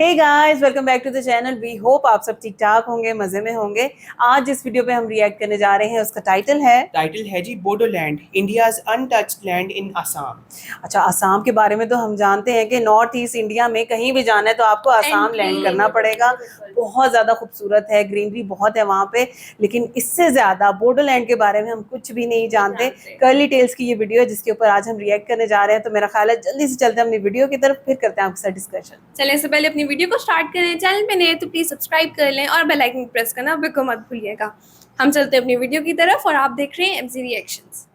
Hey guys, welcome back to the channel. We hope आप सब ठीक ठाक होंगे, मजे में होंगे। आज जिस वीडियो पे हम रिएक्ट करने जा रहे हैं उसका टाइटल है जी Bodoland, India's untouched land in Assam. अच्छा, असम के बारे में तो हम जानते हैं कि नॉर्थ ईस्ट इंडिया में कहीं भी जाना है तो आपको असम लैंड करना पड़ेगा। बहुत ज़्यादा खूबसूरत है, ग्रीनरी बहुत है वहाँ पे। लेकिन इससे ज़्यादा बोडोलैंड के बारे में हम कुछ भी नहीं जानते। कर्ली टेल्स की ये वीडियो है जिसके ऊपर आज हम रिएक्ट करने जा रहे हैं। तो मेरा ख्याल है जल्दी से चलते हैं अपनी वीडियो की तरफ, फिर करते हैं आपके साथ डिस्कशन। चलें, इससे पहले अपनी वीडियो को स्टार्ट करें। चैनल पे नए हैं तो प्लीज़ सब्सक्राइब कर लें और बेल आइकन प्रेस करना बिल्कुल मत भूलिएगा। हम चलते हैं अपनी वीडियो की तरफ और आप देख रहे हैं एमजी रिएक्शंस।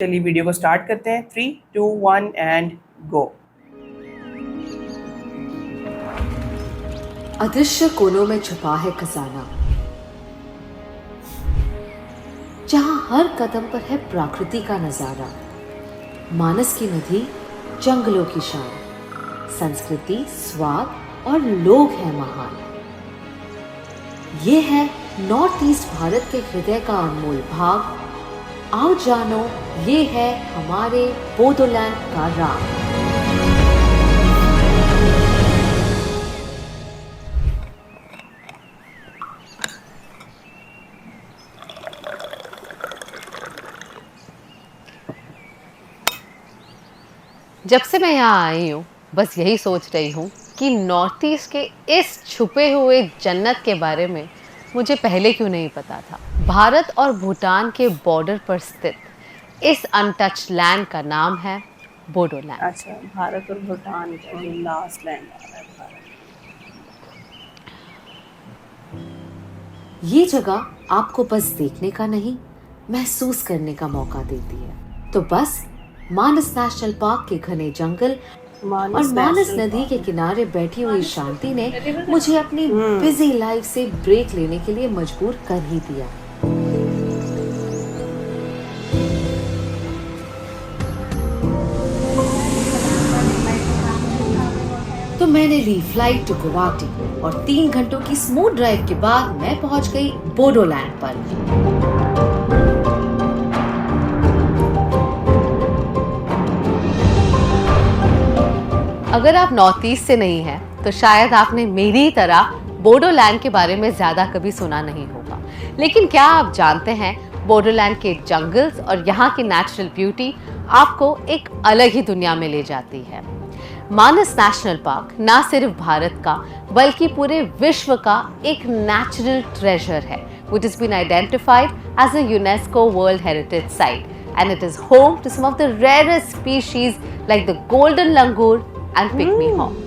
चलिए वीडियो को स्टार्ट करते हैं। 3, 2, 1 एंड गो। अदृश्य कोनों में छुपा है खजाना, जहां हर कदम पर है प्रकृति का नजारा। मानस की नदी, जंगलों की शान, संस्कृति, स्वाद और लोग हैं महान। ये है नॉर्थ ईस्ट भारत के हृदय का अनमोल भाग। आओ जानो, ये है हमारे बोडोलैंड का राग। जब से मैं यहाँ आई हूँ बस यही सोच रही हूँ कि नॉर्थ ईस्ट के इस छुपे हुए जन्नत के बारे में मुझे पहले क्यों नहीं पता था। भारत और भूटान के बॉर्डर पर स्थित इस अनटच्ड लैंड का नाम है बोडोलैंड। अच्छा, भारत और भूटान का जो लास्ट लैंड आ रहा है भारत। ये जगह आपको बस देखने का नहीं, महसूस करने का मौका देती है। तो बस मानस नेशनल पार्क के घने जंगल और मानस नदी के किनारे बैठी हुई शांति ने मुझे अपनी बिजी लाइफ से ब्रेक लेने के लिए मजबूर कर ही दिया। तो मैंने ली फ्लाइट टू गुवाहाटी और 3 घंटों की स्मूथ ड्राइव के बाद मैं पहुंच गई बोडोलैंड पर। अगर आप नॉर्थ ईस्ट से नहीं हैं तो शायद आपने मेरी तरह बोडोलैंड के बारे में ज़्यादा कभी सुना नहीं होगा। लेकिन क्या आप जानते हैं बोडोलैंड के जंगल्स और यहाँ की नेचुरल ब्यूटी आपको एक अलग ही दुनिया में ले जाती है। मानस नेशनल पार्क ना सिर्फ भारत का बल्कि पूरे विश्व का एक नेचुरल ट्रेजर है which has been identified as a UNESCO World Heritage Site, and it is home to some of the rarest species like the golden langur and pygmy hawk.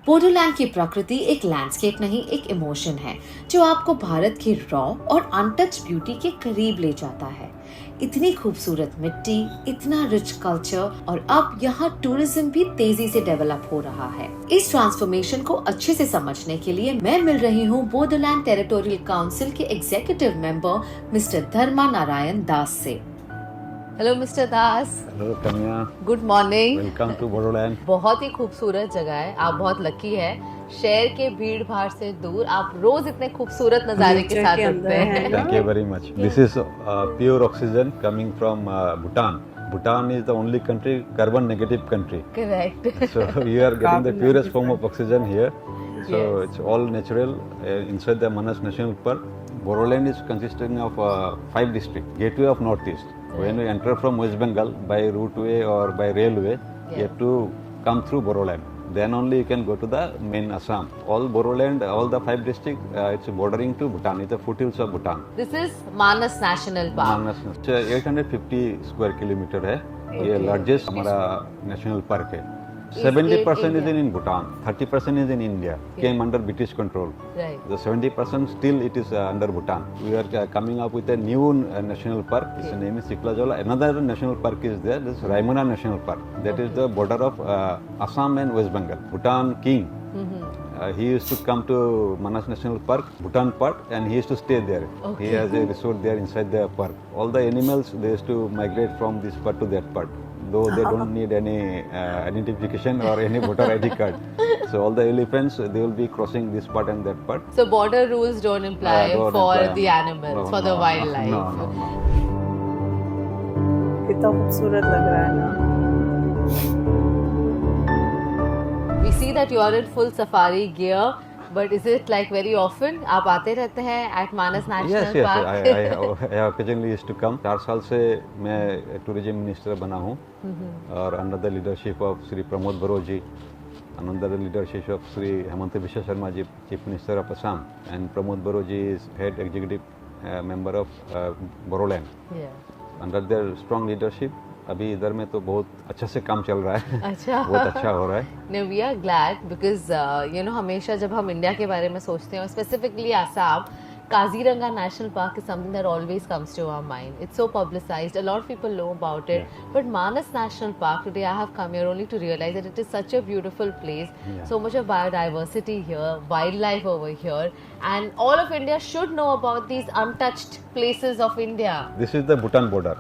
Bodoland की प्रकृति एक लैंडस्केप नहीं, एक इमोशन है जो आपको भारत की रॉ और अनटच्ड ब्यूटी के करीब ले जाता है। इतनी खूबसूरत मिट्टी, इतना रिच कल्चर और अब यहाँ टूरिज्म भी तेजी से डेवलप हो रहा है। इस ट्रांसफॉर्मेशन को अच्छे से समझने के लिए मैं मिल रही हूँ बोडोलैंड टेरिटोरियल काउंसिल के executive member mister Dharma Narayan Das से। Hello mister Das. Hello Kanya, good morning. Welcome to Bodoland. बहुत ही खूबसूरत जगह है, आप बहुत लकी है। शहर के भीड़ भाड़ से दूर आप रोज इतने खूबसूरत नजारे के साथ उठते हैं। Thank you very much. This is pure oxygen coming from Bhutan. Bhutan is the only country, carbon negative country. Correct. So you are getting the purest form of oxygen here. So Yes. it's all natural inside the Manas National Park. Bodoland is consisting of 5 districts. Gateway of Northeast. When you enter from West Bengal by routeway or by railway, you have to come through Bodoland. Then only you can go to the main Assam. All Bodoland, all the 5 districts, it's bordering to Bhutan. It's the foothills of Bhutan. This is Manas National Park. Manas, 850 square kilometre है। ये largest हमारा national park है। 70% is in Bhutan, 30% is in India. Came under British control. Right. The 70% still it is under Bhutan. We are coming up with a new national park. Its name is Siklajola. Another national park is there. This is Raimana National Park. That is the border of Assam and West Bengal. Bhutan king. He used to come to Manas National Park, Bhutan Park, and he used to stay there. Okay. He has a resort there inside the park. All the animals they used to migrate from this part to that part. Though they don't need any identification or any voter ID card. So all the elephants they will be crossing this part and that part. So border rules don't apply Don't for apply. the animals, No, for the no, wildlife. no. कितना खूबसूरत लग रहा है ना। We see that you are in full safari gear, but is it like very often? आप आते रहते हैं at Manas National Yes, yes, Park? I occasionally used to come. 4 साल से मैं टूरिज्म मिनिस्टर बना हूँ और under the leadership of Shri Pramod बरो जी, under the leadership of Sri Hemanta Biswa Sharma ji, Chief Minister of Assam, and Pramod Baro ji is head executive member of Boroland. Yeah. Under their strong leadership, अभी इधर में तो बहुत अच्छा से काम चल रहा है। अच्छा। बहुत अच्छा हो रहा है। No, we are glad because हमेशा जब हम इंडिया के बारे में सोचते हैं और specifically Assam, Kaziranga National Park is something that always comes to our mind. It's so publicized. A lot of people know about it. Yeah. But Manas National Park, today I have come here only to realize that it is such a beautiful place. Yeah. So much of biodiversity here, wildlife over here. And all of India should know about these untouched places of India. This is the Bhutan border.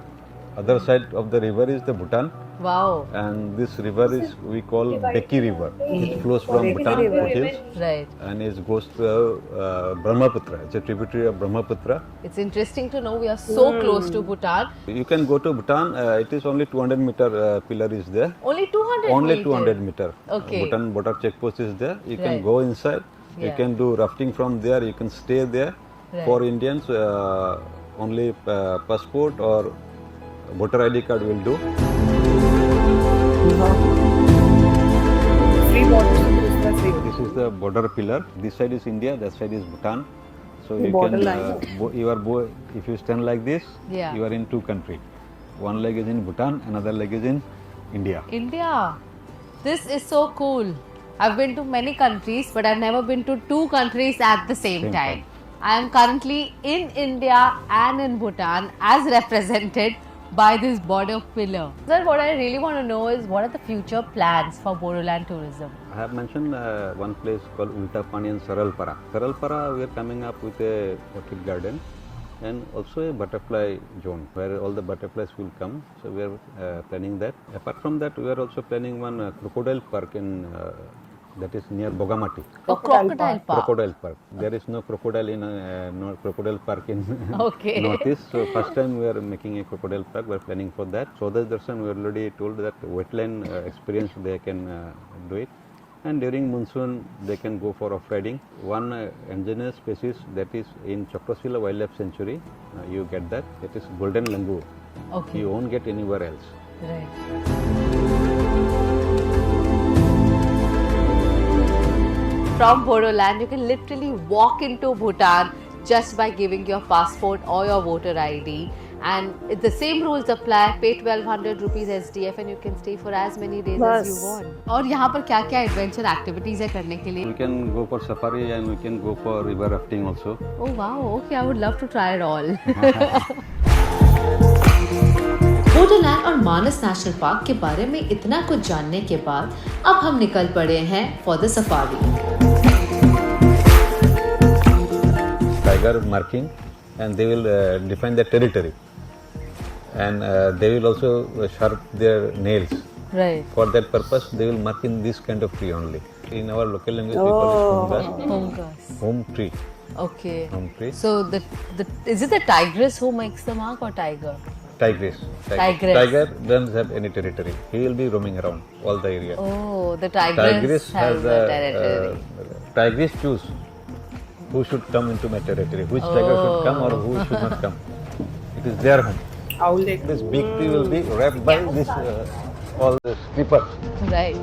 Other side of the river is the Bhutan, Wow. and this river is we call Beki River. It flows from Bhutan foothills Right. and it goes to Brahmaputra. It's a tributary of Brahmaputra. It's interesting to know we are so close to Bhutan. You can go to Bhutan. It is only 200 meter pillar is there. Only 200 Only meters. 200 meter. Okay. Bhutan border checkpost is there. You Right. can go inside. You Yeah. can do rafting from there. You can stay there. Right. For Indians, only passport or voter ID card will do. Free border से इस तरह से This is the border pillar. This side is India. That side is Bhutan. So The you border can, line. if you stand like this, Yeah. you are in two countries. One leg is in Bhutan, another leg is in India. India. This is so cool. I've been to many countries, but I've never been to two countries at the same Same time. time. I am currently in India and in Bhutan as represented by this border pillar. Sir, what I really want to know is what are the future plans for Bodoland tourism? I have mentioned one place called Ulta Pani and Saralpara. Saralpara, we are coming up with a orchid garden and also a butterfly zone where all the butterflies will come. So we are planning that. Apart from that, we are also planning one crocodile park in that is near Bogamati. Crocodile Park. Crocodile park. There is no crocodile in no crocodile park in Okay. northeast. So first time we are making a crocodile park. We are planning for that. So that Darshan, we already told that wetland experience they can do it. And during monsoon they can go for off-riding. One endangered species that is in Chakrasila Wildlife Sanctuary. You get that. It is golden langur. Okay. You won't get anywhere else. Right. From Bodoland, you can literally walk into Bhutan just by giving your passport or your voter ID. And the same rules apply. Pay 1200 rupees SDF and you can stay for as many days as you बस। want. और यहाँ पर क्या क्या adventure activities है करने के लिए? We can go for safari and we can go for river rafting also. Oh wow, okay, I would love to try it all. Bodoland और मानस नेशनल पार्क के बारे में इतना कुछ जानने के बाद अब हम निकल पड़े हैं for the safari. Tiger marking and they will define their territory and they will also sharp their nails. Right. For that purpose they will mark in this kind of tree only. In our local language we call it Fungus. home tree. Okay. Home tree. So the is it the tigress who makes the mark or tiger? Tigress. Tigress. Tiger doesn't have any territory. He will be roaming around all the area. Oh, the tigress has a territory. Tigress choose who should come into my territory, which tiger should come or who should not come. It is their home. Owl lake. This big tree will be wrapped by this all the creepers. Right.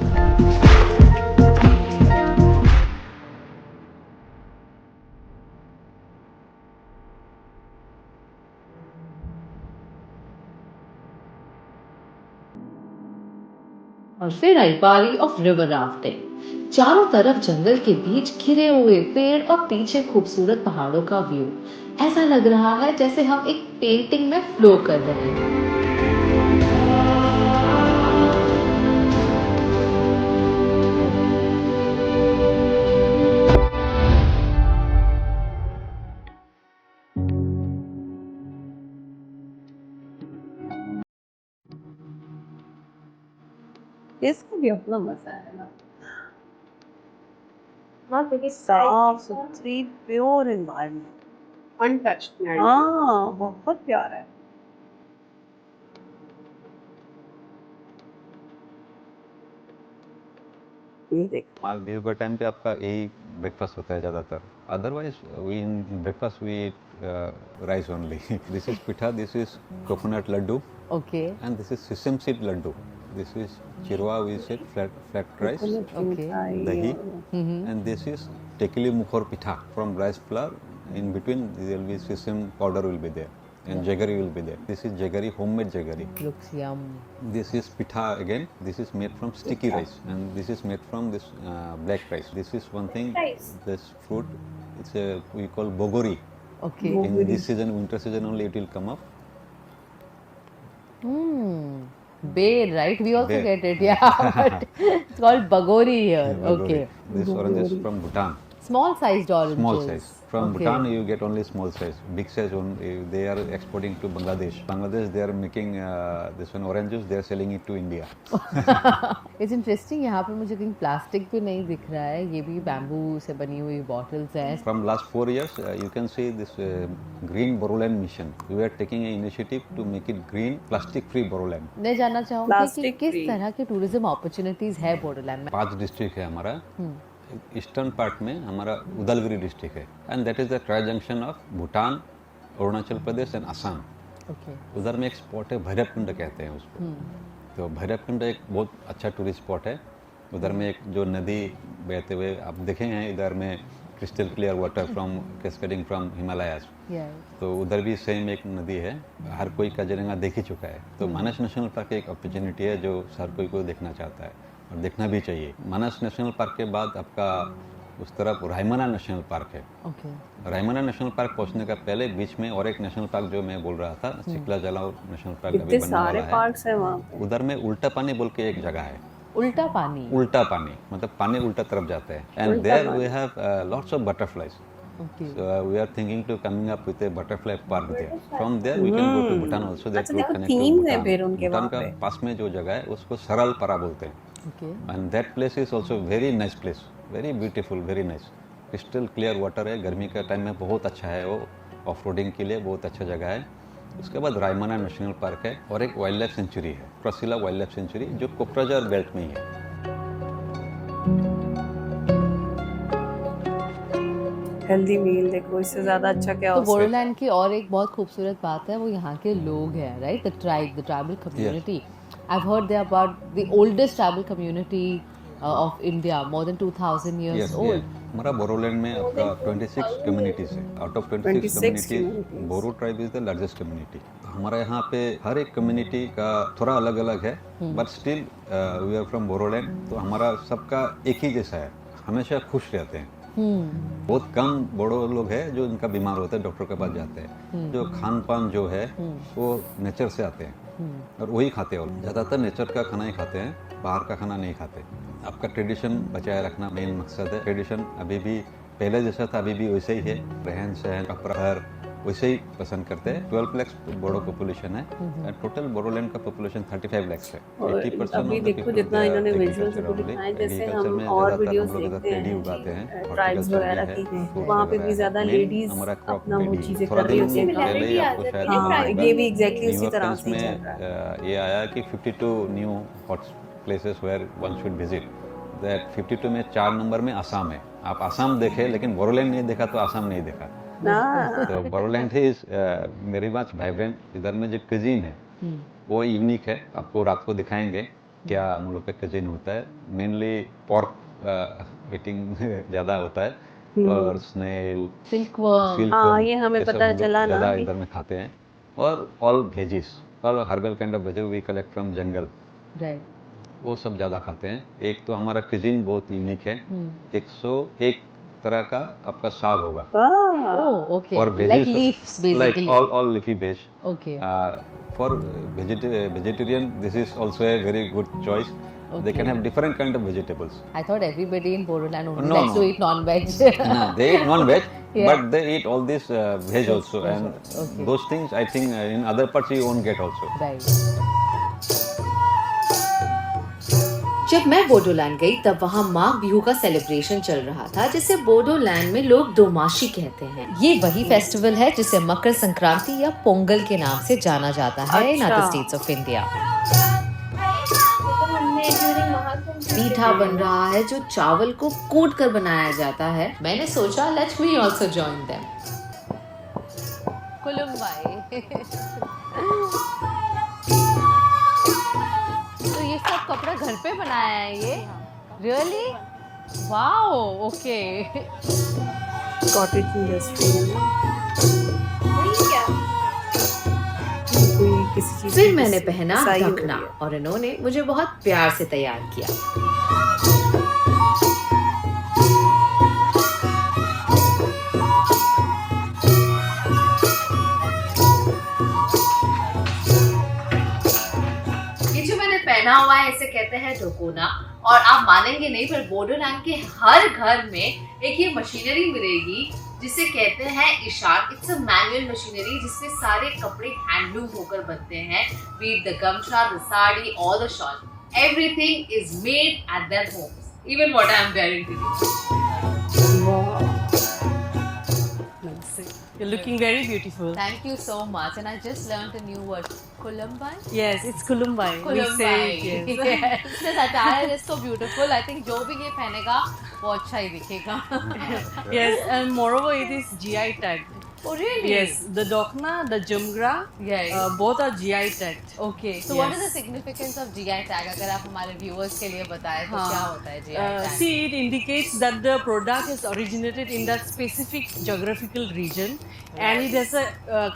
और फिर आई बारी of river rafting. चारों तरफ जंगल के बीच घिरे हुए पेड़ और पीछे खूबसूरत पहाड़ों का व्यू। ऐसा लग रहा है जैसे हम एक पेंटिंग में फ्लो कर रहे हैं। इसका भी अपना मजा है ना। साफ सुथरी प्योर एनवायरनमेंट, Untouched land. हाँ बहुत प्यारा है। ये देख मालदीव का टाइम पे आपका यही ब्रेकफास्ट होता है ज़्यादातर. Otherwise we in breakfast we rice only. This is pitha, this is coconut laddu, Okay. and this is sesame seed laddu. This is chirwa, we said flat rice, Okay. dahi, and this is tekili mukhor pitha from rice flour. In between there will be sesame powder will be there, and jaggery will be there. This is jaggery, homemade jaggery. Looks yum. This is pitha again. This is made from sticky rice, and this is made from this black rice. This is one thing. Rice. This fruit, it's a we call bogori. Okay. In this season, winter season only it will come up. Bear, right? We also Bear. get it, yeah. But it's called bagori here. Bogori. Okay. This orange is from Bhutan. Small sized oranges. Small size. From Okay. Bhutan, you get only small size. Big size, they are exporting to Bangladesh. Bangladesh, they are making this one oranges. They are selling it to India. It's interesting. यहाँ पे मुझे कहीं plastic भी नहीं दिख रहा है. ये भी बैम्बू से बनी हुई बॉटल्स हैं. From last 4 years, you can see this green Boroland mission. We are taking an initiative to make it green, plastic-free Boroland. मैं जानना चाहूँगी कि Plastic किस free. तरह के टूरिज्म अपॉर्चुनिटीज है बोडोलैंड में. 5 डिस्ट्रिक्ट है हमारा. ईस्टर्न पार्ट में हमारा उदलगिरी डिस्ट्रिक्ट है, and that is the tri junction of Bhutan, Arunachal Pradesh and Assam. Okay. उधर में एक स्पॉट है भैरवकुंड कहते हैं उसको. तो भैरवकुंड एक बहुत अच्छा टूरिस्ट स्पॉट है. उधर में एक जो नदी बहते हुए आप देखे हैं, इधर में crystal clear water from cascading from Himalayas. तो उधर भी सेम एक नदी है. हर कोई काजीरंगा देख ही चुका है. तो मानस नेशनल पार्क एक अपॉर्चुनिटी है जो हर कोई को देखना चाहता है और देखना भी चाहिए. मानस नेशनल पार्क के बाद आपका उस तरफ रायमना नेशनल पार्क है. ओके. रायमना नेशनल पार्क पहुंचने का पहले बीच में और एक नेशनल पार्क जो मैं बोल रहा था, चिकला जलाव नेशनल पार्क अभी इतने बनने सारे वाला है. पार्क्स हैं वहाँ पे. उधर में उल्टा पानी बोल के एक जगह है. उल्टा पानी. उल्टा पानी मतलब पानी उल्टा तरफ जाता है. And there we have lots of butterflies. Okay. So we are thinking to coming up with a butterfly park there. From there we can go to Bhutan also. That अच्छा, will देखो connect to theme है Bhutan. फिर उनके Bhutan वहाँ का पे. पास में जो जगह है उसको सरल परा बोलते हैं. Okay. And that place is also very nice place. Very beautiful, very nice. Crystal clear water है. गर्मी का टाइम में बहुत अच्छा है वो. ऑफ रोडिंग के लिए बहुत अच्छा जगह है. उसके बाद रायमना नेशनल पार्क है और एक वाइल्ड लाइफ सेंचुरी है, प्रसिला वाइल्ड लाइफ सेंचुरी, जो कोकराझार बेल्ट में ही है. हेल्दी मील देखो, इससे ज्यादा अच्छा क्या तो हो सकता है. बोडोलैंड की और एक बहुत खूबसूरत बात है वो यहाँ के लोग हैं, right? The tribal community. I have heard they about the oldest tribal community of India, more than 2000 years old. हमारा बोरोलैंड में आपका 26 कम्युनिटीज है. Out of 26 community Boro tribe is the largest community. हमारा यहाँ पे हर एक कम्युनिटी का थोड़ा अलग अलग है, but still we are from Boroland. तो हमारा सबका एक ही जैसा है, हमेशा खुश रहते हैं. बहुत कम बोडो लोग हैं जो इनका बीमार होता है डॉक्टर के पास जाते हैं. जो खान पान जो है वो नेचर से आते हैं और वही खाते हैं. और ज़्यादातर नेचर का खाना ही खाते हैं, बाहर का खाना नहीं खाते. आपका ट्रेडिशन बचाए रखना मेन मकसद है. ट्रेडिशन अभी भी पहले जैसा था, अभी भी वैसे ही है. रहन सहन, कपड़ा, घर वैसे ही पसंद करते हैं. 12 लाख बोडो पॉपुलेशन है. टोटल बोडोलैंड का पॉपुलेशन 35 लाख है. और 80% अभी देखो जितना इन्होंने विजुअल्स को दिखाए, जैसे हम और वीडियोस देखते हैं उगाते हैं ट्राइब्स वगैरह की, वहाँ पे भी ज्यादा लेडीज अपना वो चीजें कर रही होती हैं. पहले ही आपको शायद हाँ, ये भी एग्जैक्टली उसी न्यूयॉर्क तरह टाइम्स से ही चल में रहा है. ये आया कि 52 new hot places where one should visit. That 52 में 4 नंबर में आसाम है. आप आसाम देखे लेकिन बोरोलैंड नहीं देखा तो आसाम नहीं देखा. ना तो Bodoland is very much vibrant. इधर में जो क्यूजीन है वो यूनिक है. आपको रात को दिखाएंगे क्या हम लोग का क्यूजीन होता है. मेनली पॉर्क ईटिंग ज़्यादा होता है और स्नेल, सिल्कवर्म. हाँ, ये हमें पता चला ना. ज़्यादा इधर में खाते हैं. और all veggies, all herbal kind of veggies we collect from jungle, right. वो सब ज़्यादा खाते हैं. एक तो हमारा क्यूजीन बहुत यूनिक है. 101 तरह का आपका साग होगा. Oh, okay. और Like leaves, like basically. all leafy veg. Okay. For vegetarian, this is also a very good choice. They can have different kind of vegetables. I thought everybody in Bodoland only No, likes no. to eat non-veg. No, they eat non-veg, Yeah. but they eat all this veg also, and Okay. those things I think in other parts you won't get also. Right. जब मैं बोडोलैंड गई तब वहाँ माघ बिहू का celebration चल रहा था, जिसे बोडोलैंड में लोग दोमाशी कहते हैं. ये वही फेस्टिवल है जिसे मकर संक्रांति या पोंगल के नाम से जाना जाता है in other states of India. हमने during महाकुंभ मीठा बन रहा है जो चावल को कूट कर बनाया जाता है। मैंने सोचा let me also join them. कुलुम्बाई। तो ये सब कपड़ा घर पे बनाया है ये? Really? Wow, okay. Cottage industry है ना, वही क्या? कोई किसी चीज फिर की मैंने पहना सिलाई हो ढकना रही है। और इन्होंने मुझे बहुत प्यार से तैयार किया। ये जो मैंने पहना हुआ है इसे कहते हैं ढकोना, और आप मानेंगे नहीं पर बोडोलैंड के हर घर में एक ये मशीनरी मिलेगी जिसे कहते हैं इशार। इट्स अ मैनुअल मशीनरी जिसमें सारे कपड़े हैंडलूम होकर बनते हैं। बी द गमछा, द साड़ी और the shawl, everything is made at their homes, even what I am wearing today. You're looking very beautiful. Thank you so much, and I just learned a new word, Columbi. Yes, it's Kulumbai. We say it, yes. Yes. This attire is so beautiful. I think जो भी ये पहनेगा वो अच्छा ही दिखेगा. Yes, and moreover, it is GI tagged. Oh really? Yes, the Dokna, the Jumgra, Yes. both are GI tagged. Okay. So what is the Yes. significance of GI tag? अगर आप हमारे viewers के लिए बताएं तो हाँ. क्या होता है GI tag? See, it indicates that the product is originated in that specific geographical region, and it has a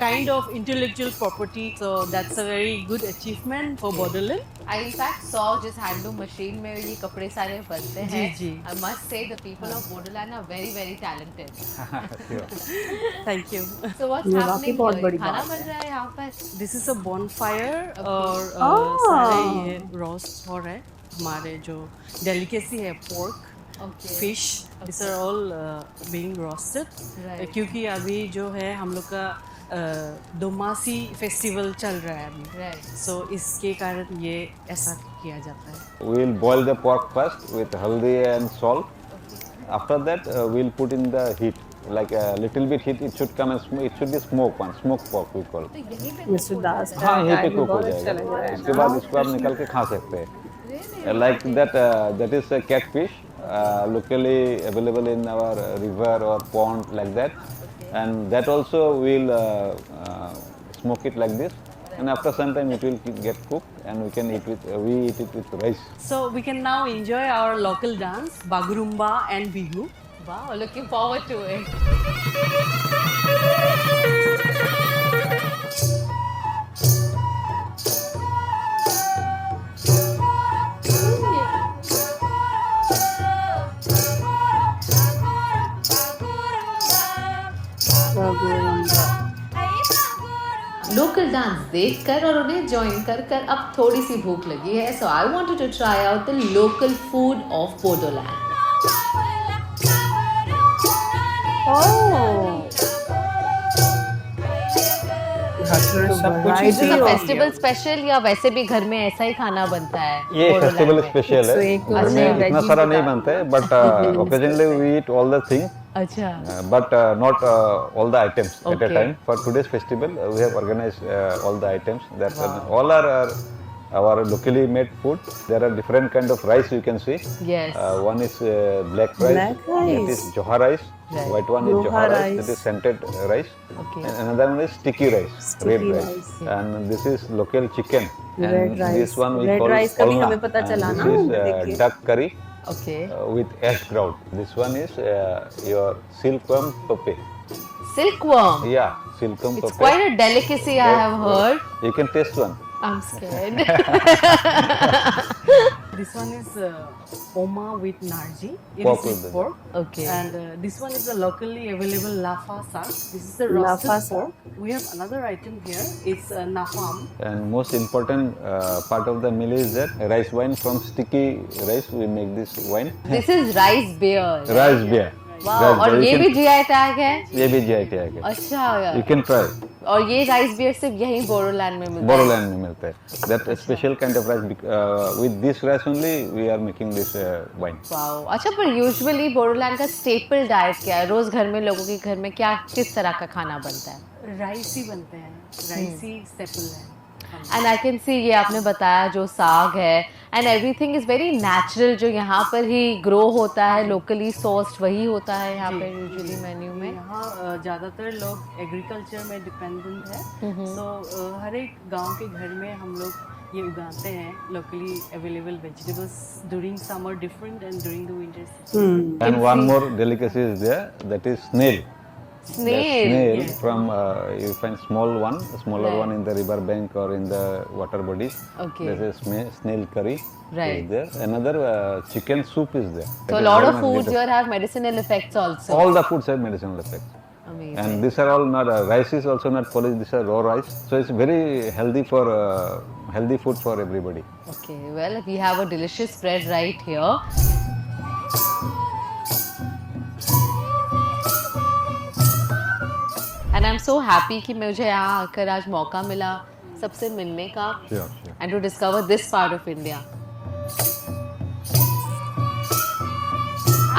kind of intellectual property. So that's a very good achievement for Bodoland. I in fact saw जिस handloom machine में ये कपड़े सारे बनते हैं. जी. I must say the people of Bodoland are very very talented. Thank you. So what's ये happening वाकई बहुत here? बड़ी खाना बात बन रहा है यहाँ पर. This is a bonfire और Ah. सारे ये रोस्ट हो रहे हैं। हमारे जो डेलिकेसी है pork, Okay. Fish, this are all being roasted, Right. क्योंकि अभी जो है हम लोग का दोमासी फेस्टिवल चल रहा है अभी, Right. सो इसके कारण ये ऐसा किया जाता है। We will boil the pork first with haldi and salt. After that, we'll put in the heat, like a little bit heat. It should come and it should be smoked one, smoked pork we call. तो यहीं पे mister दास का हाँ, यहीं पे diet cook हो बहुत अच्छा लग रहा जाएगा। है उसके ना। बाद इसको आप निकल के खा सकते हैं। Like that, that is a catfish, locally available in our river or pond like that, and that also we'll smoke it like this, and after some time it will get cooked, and we can eat we eat it with rice. So we can now enjoy our local dance, Bagurumba and Bihu. Wow, looking forward to it. Local dance देखकर और उन्हें join कर कर अब थोड़ी सी भूख लगी है, so I wanted to try out the local food of Bodoland. Is this a festival special या वैसे भी घर में ऐसा ही खाना बनता है? ये बोडोलैंड फेस्टिवल में? स्पेशल है। घर में इतना सारा नहीं बनता है, but occasionally we eat all the things. अच्छा. But not all the items at a Okay. time. For today's festival, we have organized all the items. That all are our locally made food. There are different kind of rice you can see. Yes. One is black rice. Black rice. That is Johar rice. Right. White one is Johar Johar rice. rice. That is scented rice. Okay. And another one is sticky rice. Sticky red rice. rice. And this is local chicken. Red And rice. this one we Red call rice का भी olna. हमें पता And चला this ना, is देखिए। duck curry. Okay. With ash grout. This one is your silkworm tope. Silkworm. Yeah, silkworm It's tope. quite a delicacy I have heard. You can taste one. I'm scared. This one is oma with narji. It Pork is with with the- pork. Okay. And this one is a locally available lafa sak. This is the roasted Lafa sak. pork. We have another item here. It's nafam. And most important part of the meal is that rice wine from sticky rice. We make this wine. This is rice beer. Rice beer. Wow. Rice और beer. ये You भी can- GI tag है? ये भी GI tag है. अच्छा यार. You can try. और ये राइस बियर सिर्फ यहीं बोडोलैंड में मिलता है? Bodoland में मिलता है. That a special kind of rice. With this rice only we are making this wine. Wow. अच्छा, पर यूजुअली बोडोलैंड का स्टेपल डाइट क्या है? रोज घर में लोगों के घर में क्या किस तरह का खाना बनता है? राइस ही बनते हैं, राइस ही स्टेपल है। एंड आई कैन सी ये आपने बताया जो साग है and everything is very natural, जो यहाँ पर ही ग्रो होता है, लोकली सोर्स्ड वही होता है यहाँ पे यूजुअली मेन्यू में। यहाँ ज़्यादातर लोग एग्रीकल्चर में डिपेंडेंट है, तो हर एक गांव के घर में हम लोग ये उगाते हैं locally available vegetables during summer different and during the winter. And one more delicacy is there, that is snail. Snail. Snail from you find smaller one in the river bank or in the water bodies. Okay. There's a snail curry Right. is there. Another chicken soup is there. So That a is lot of government foods made here have medicinal effects also. All the foods have medicinal effects. Amazing. And these are all not rice is also not polished. These are raw rice, so it's very healthy for healthy food for everybody. Okay, well, we have a delicious spread right here. And I'm so happy कि मुझे यहाँ आकर आज मौका मिला सबसे मिलने का Sure. and to discover this part of India.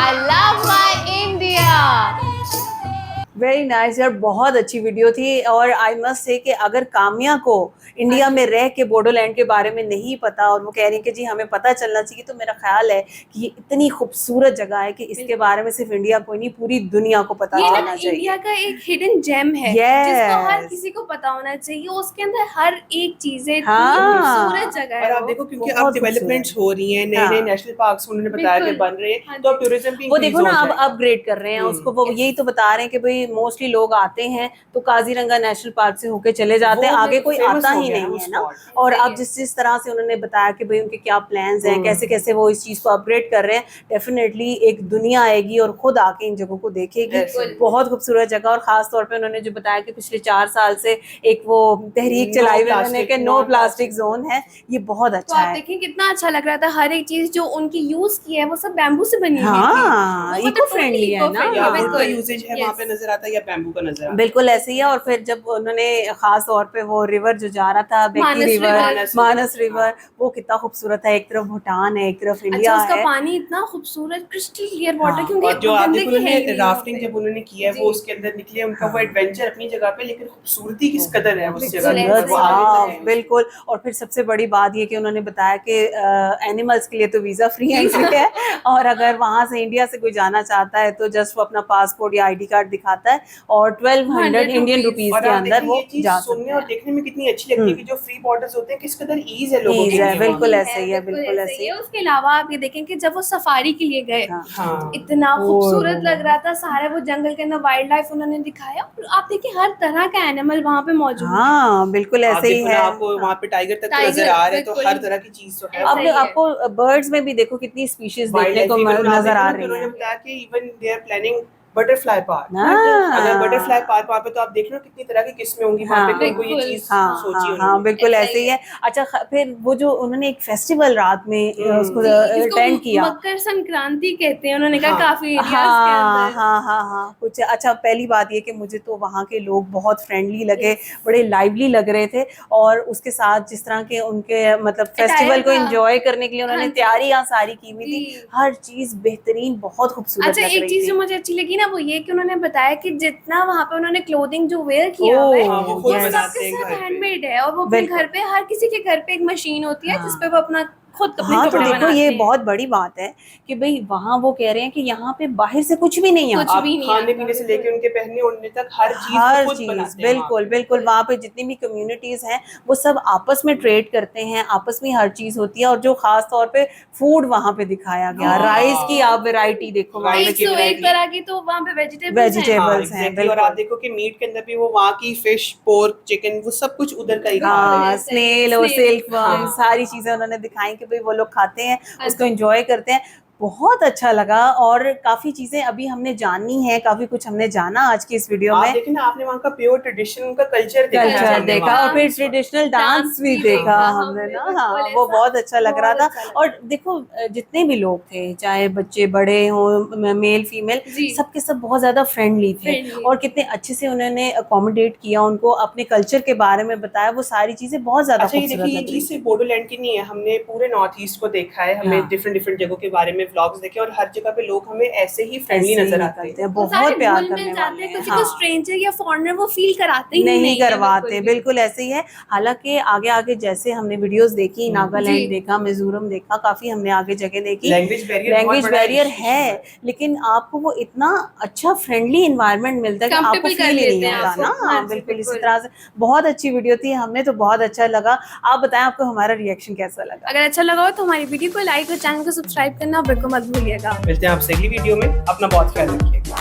I love my India. Very nice यार, बहुत अच्छी वीडियो थी। और आई मस्ट से कि अगर काम्या को इंडिया में रह के बोडोलैंड के बारे में नहीं पता और वो कह रही है कि जी हमें पता चलना चाहिए, तो मेरा ख्याल है कि ये इतनी खूबसूरत जगह है कि इसके बारे में सिर्फ इंडिया को नहीं पूरी दुनिया को पता ये ना होना चाहिए। इंडिया का एक हिडन जेम है Yes. जिसको हर किसी को पता होना चाहिए। उसके अंदर हर एक चीज है, हाँ। खूबसूरत जगह और है आप वो। देखो क्योंकि बहुत अब डेवलपमेंट्स हो रही हैं, नए हाँ। नए नेशनल पार्क्स उन्होंने बताया कि बिल्कुल। बन रहे हाँ हैं, तो अब जी। टूरिज्म भी वो increase देखो ना हो अब जाएगा। अपग्रेड कर रहे हैं उसको। वो यही तो बता रहे हैं कि भाई मोस्टली लोग आते हैं तो काजीरंगा नेशनल पार्क से होके चले जाते हैं, वो आगे कोई famous आता हो ही गया नहीं वो है ना। spot। और अब जिस तरह से उन्होंने बताया कि भाई उनके क्या प्लान्स हैं, कैसे कैसे वो इस चीज को अपग्रेड कर रहे हैं, डेफिनेटली एक दुनिया आएगी और खुद आके इन जगहों को देखेगी। बहुत खूबसूरत जगह। और खास तौर पे उन्होंने जो बताया कि पिछले 4 साल से एक वो तहरीक No चलाई हुई उन्होंने plastic, कि नो no प्लास्टिक जोन है, ये बहुत तो अच्छा आप है। देखें कितना अच्छा लग रहा था। हर एक चीज जो उनकी यूज की है वो सब बैम्बू से बनी हुई थी। हाँ, वो मतलब eco-friendly totally है ना। eco-friendly या है, वुड का बिल्कुल। यूजेज है वहाँ पे Yes. नजर आता है या बैम्बू का नजर आता है। बिल्कुल ऐसे ही है। और फिर जब उन्होंने खास तौर पे वो रिवर जो जा रहा था बेकी मानस रिवर, रिवर। मानस रिवर, वो कितना खूबसूरत है। एक तरफ भूटान है, एक तरफ इंडिया अच्छा, उसका है। पानी इतना खूबसूरत क्रिस्टल क्लियर वाटर, हाँ। क्योंकि और जो आप देखो गंदगी है ही उन्होंने नहीं राफ्टिंग वहाँ पे। जब उन्होंने किया है जी। वो उसके अंदर निकले, उनका वो एडवेंचर अपनी जगह पे, लेकिन खूबसूरती किस कदर है उस बिल्कुल जगह की, ऐसे खूबसूरत वो ही आगे साफ, तक है। बिल्कुल। और फिर सबसे बड़ी बात ये कि उन्होंने बताया कि एनिमल्स के लिए तो वीजा फ्री एंट्री है, और अगर वहां से इंडिया से कोई जाना चाहता है तो जस्ट वो अपना पासपोर्ट या आईडी कार्ड दिखाता है और 1200 इंडियन रुपीस और के आप अंदर देखें वो ये चीज जा सुनने सकते और हैं। देखने में कितनी अच्छी लगती है कि जो फ्री बॉर्डर्स होते हैं किस कदर ईज है लोगों Ease के है, लिए बिल्कुल वहाँ। ऐसे ही है, बिल्कुल ऐसे ही है। उसके अलावा आप ये देखें कि जब वो सफारी के लिए गए, हाँ। हाँ। इतना ओ, खूबसूरत लग रहा था। सारा वो जंगल के अंदर वाइल्ड लाइफ उन्होंने दिखाया, और आप देखिए हर तरह का एनिमल वहाँ पे मौजूद है। हाँ, बिल्कुल आप ऐसे ही देखो है। ना, आपको वहाँ पे टाइगर तक तो टाइगर, नजर आ रहे हैं, तो बिल्कुल। हर तरह की चीज तो है। ऐसा अब ही है। आपको बर्ड्स में भी देखो कितनी स्पीशीज देखने वाइल्ड को लाइफ नजर आ रही उन्होंने है। बताया कि even they are planning butterfly park. हाँ। अगर बटरफ्लाई पार्क वहाँ पे, तो आप देख लो कितनी तरह की किस्में होंगी वहाँ पे, हाँ। तो वो ये बिल्कुल। चीज हाँ सोची हाँ उन्होंने। हाँ, बिल्कुल ऐसा ऐसे ही ही है। अच्छा, फिर वो जो उन्होंने एक फेस्टिवल रात में उसको इसको अटेंड किया। मकर संक्रांति कहते हैं, उन्होंने कहा हाँ। काफी एरियाज के हाँ अंदर। हाँ हाँ हाँ, कुछ अच्छा। पहली बात ये कि मुझे तो वहाँ के लोग बहुत फ्रेंडली लगे, बड़े लाइवली लग रहे थे। और उसके साथ जिस तरह के उनके मतलब फेस्टिवल को था। एंजॉय करने के लिए उन्होंने हाँ जी। तैयारियां सारी की हुई थी। जी। हर चीज बेहतरीन, बहुत खूबसूरत अच्छा, लग एक रही चीज थी। जो मुझे अच्छी लगी ना, वो ये कि उन्होंने बताया कि जितना वहाँ पे उन्होंने क्लोथिंग जो वेयर किया हुआ है, ओह, हाँ, वो खुद वो yes. बनाते सबके हैं सब घर पे। हैंडमेड है। और वो अपने बिल्कुल। घर पे, हर किसी के घर पे एक मशीन होती है हाँ। जिसपे वो अपना खुद अपने हाँ, तो कपड़े देखो बनाते ये हैं। बहुत बड़ी बात है कि भाई वहाँ वो कह रहे हैं कि यहाँ पे बाहर से कुछ भी नहीं कुछ आता। आप भी नहीं खाने आता, पीने से बिल्कुल। लेके उनके पहनने ओढ़ने तक हर चीज हर वो खुद चीज, बनाते हैं बिल्कुल वहाँ बिल्कुल। वहाँ पे जितनी भी कम्युनिटीज हैं वो सब आपस में ट्रेड करते हैं, आपस में हर चीज होती है। और जो खास तौर पे फूड वहाँ पे दिखाया गया, हाँ। राइस की आप वैरायटी देखो वहाँ पे। Rice की 101 variety। तरह की तो वहाँ पे वेजिटेबल्स Vegetable- हाँ, Tables हैं, exactly। और बिल्कुल। आप देखो कि मीट के अंदर भी वो वहाँ की फिश, पोर्क, चिकन, वो सब कुछ उधर का ही खा रहे हैं। हाँ, स्नेल और snail, सिल्क हाँ। सारी चीजें उन्होंने दिखाई कि भाई वो लोग खाते हैं, उसको एंजॉय करते हैं। बहुत अच्छा लगा। और काफी चीजें अभी हमने जाननी है, काफी कुछ हमने जाना आज की इस वीडियो आप में। देखें ना, आपने वहाँ का प्योर ट्रेडिशन, उनका कल्चर देखा है कल्चर हमने देखा वहाँ। और फिर ट्रेडिशनल डांस भी देखा हमने ना। हाँ, वो बहुत अच्छा लग रहा था। और देखो जितने भी लोग थे, चाहे बच्चे बड़े हों, मेल फीमेल, जी। सबके सब बहुत ज्यादा फ्रेंडली थे। Friendly। और कितने अच्छे से उन्होंने अकोमोडेट किया उनको, अपने कल्चर के बारे में बताया। वो सारी चीजें बहुत ज्यादा अच्छा, ये खूबसूरत देखिए, ये लग रही चीज सिर्फ बोडोलैंड की नहीं है, हमने पूरे नॉर्थ ईस्ट को देखा है। हमें हाँ। डिफरेंट डिफरेंट जगहों के बारे में व्लॉग्स देखे और हर जगह पे लोग हमें ऐसे ही फ्रेंडली ऐसे ही नजर आते करते हैं। हैं, बहुत प्यार करने मिल वाले जाते हैं, हैं। किसी को स्ट्रेंजर या फॉरेनर वो फील कराते ही नहीं है करवाते, बिल्कुल भी। बिल्कुल ऐसे ही है। हालांकि आगे आगे जैसे हमने वीडियोस देखी, जी। नागालैंड देखा, मिजोरम देखा, काफी हमने आगे जगह देखी। लैंग्वेज बैरियर लैंग्वेज बैरियर है, लेकिन आपको वो इतना अच्छा फ्रेंडली इन्वायरमेंट मिलता है कि आपको Comfortable कर फील ही लेते नहीं हैं होता आपको। ना। हाँ हाँ, जी, बिल्कुल इसी बिल्कुल। तरह से बहुत अच्छी वीडियो थी, हमें तो बहुत अच्छा लगा। आप बताएं आपको हमारा रिएक्शन कैसा लगा? अगर अच्छा लगा हो तो हमारी वीडियो को लाइक और चैनल को सब्सक्राइब करना बिल्कुल मत भूलिएगा। मिलते हैं आपसे अगली वीडियो में, अपना बहुत ख्याल रखिएगा।